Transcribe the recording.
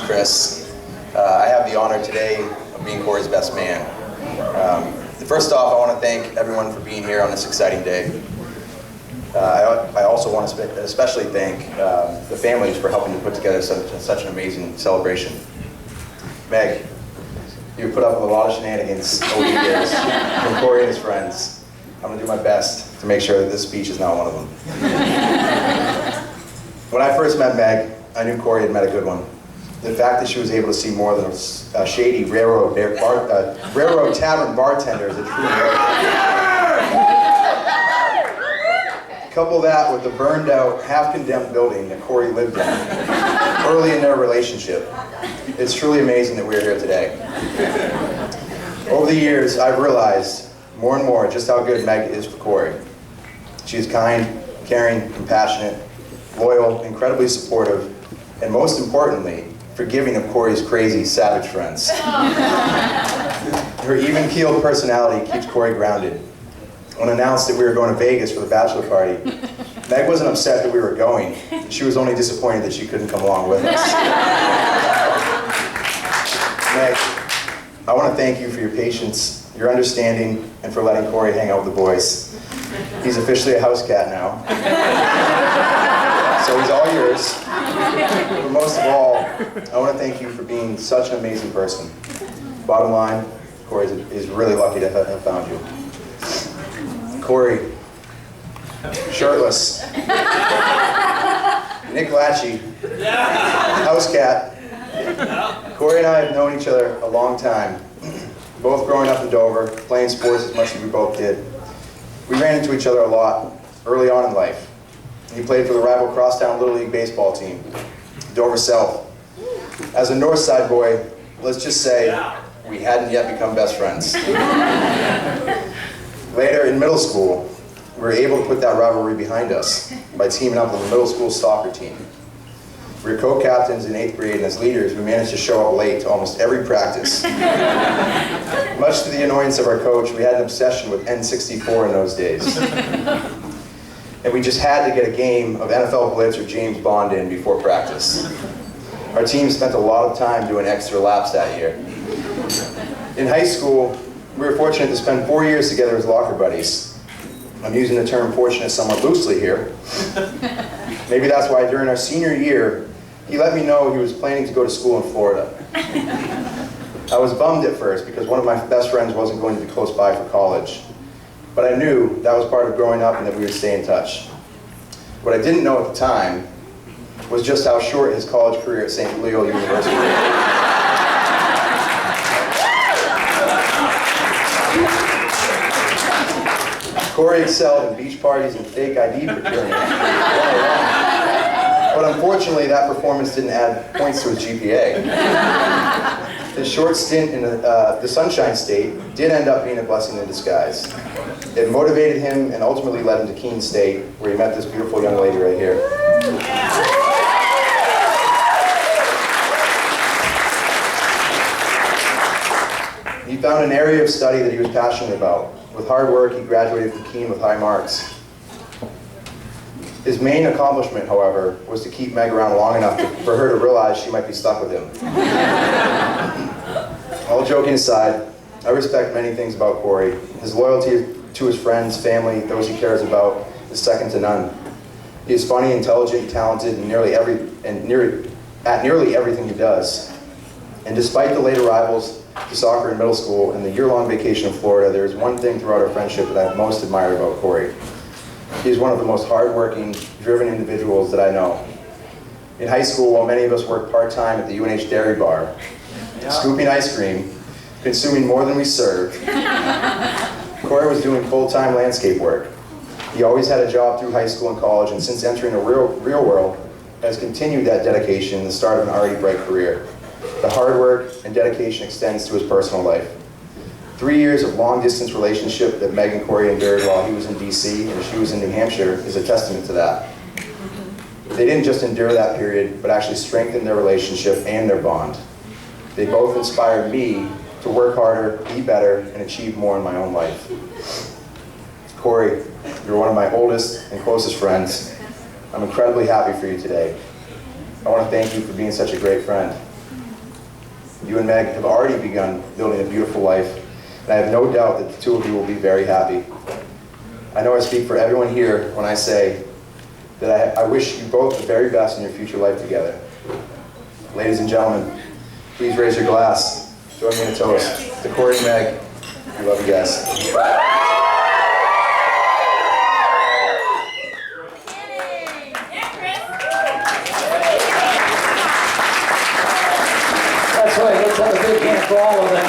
Chris. I have the honor today of being Corey's best man. First off, I want to thank everyone for being here on this exciting day. I also want to especially thank the families for helping to put together such an amazing celebration. Meg, you put up with a lot of shenanigans over the years from Corey and his friends. I'm going to do my best to make sure that this speech is not one of them. When I first met Meg, I knew Corey had met a good one. The fact that she was able to see more than a shady railroad tavern bartender is a true miracle. Couple that with the burned out, half-condemned building that Corey lived in early in their relationship. It's truly amazing that we're here today. Over the years, I've realized more and more just how good Meg is for Corey. She is kind, caring, compassionate, loyal, incredibly supportive, and most importantly, forgiving of Corey's crazy, savage friends. Her even-keeled personality keeps Corey grounded. When announced that we were going to Vegas for the bachelor party, Meg wasn't upset that we were going. She was only disappointed that she couldn't come along with us. Meg, I want to thank you for your patience, your understanding, and for letting Corey hang out with the boys. He's officially a house cat now. So he's all yours. But most of all, I want to thank you for being such an amazing person. Bottom line, Corey is really lucky to have found you. Corey, shirtless. Nick Lachey, house cat. Corey and I have known each other a long time, both growing up in Dover, playing sports as much as we both did. We ran into each other a lot early on in life. He played for the rival crosstown Little League baseball team, Dover South. As a North Side boy, let's just say we hadn't yet become best friends. Later in middle school, we were able to put that rivalry behind us by teaming up with the middle school soccer team. We were co-captains in 8th grade, and as leaders, we managed to show up late to almost every practice. Much to the annoyance of our coach, we had an obsession with N64 in those days. And we just had to get a game of NFL Blitz or James Bond in before practice. Our team spent a lot of time doing extra laps that year. In high school, we were fortunate to spend 4 years together as locker buddies. I'm using the term fortunate somewhat loosely here. Maybe that's why during our senior year, he let me know he was planning to go to school in Florida. I was bummed at first because one of my best friends wasn't going to be close by for college. But I knew that was part of growing up and that we would stay in touch. What I didn't know at the time was just how short his college career at St. Leo University was. Corey excelled in beach parties and fake ID procurement. But unfortunately, that performance didn't add points to his GPA. His short stint in the Sunshine State did end up being a blessing in disguise. It motivated him and ultimately led him to Keene State, where he met this beautiful young lady right here. He found an area of study that he was passionate about. With hard work, he graduated from Keene with high marks. His main accomplishment, however, was to keep Meg around long enough for her to realize she might be stuck with him. All joking aside, I respect many things about Corey. His loyalty to his friends, family, those he cares about, is second to none. He is funny, intelligent, talented, and at nearly everything he does. And despite the late arrivals to soccer in middle school and the year-long vacation in Florida, there is one thing throughout our friendship that I most admire about Corey. He is one of the most hardworking, driven individuals that I know. In high school, while many of us worked part-time at the UNH Dairy Bar, scooping ice cream, consuming more than we served, Corey was doing full-time landscape work. He always had a job through high school and college, and since entering the real world, has continued that dedication and the start of an already bright career. The hard work and dedication extends to his personal life. 3 years of long-distance relationship that Meg and Corey endured while he was in DC and she was in New Hampshire is a testament to that. They didn't just endure that period, but actually strengthened their relationship and their bond. They both inspired me to work harder, be better, and achieve more in my own life. Corey, you're one of my oldest and closest friends. I'm incredibly happy for you today. I want to thank you for being such a great friend. You and Meg have already begun building a beautiful life, and I have no doubt that the two of you will be very happy. I know I speak for everyone here when I say that I wish you both the very best in your future life together. Ladies and gentlemen, please raise your glass. Join me in a toast. To Corey and Meg, we love you guys. That's right, let's have a big hand for all of them.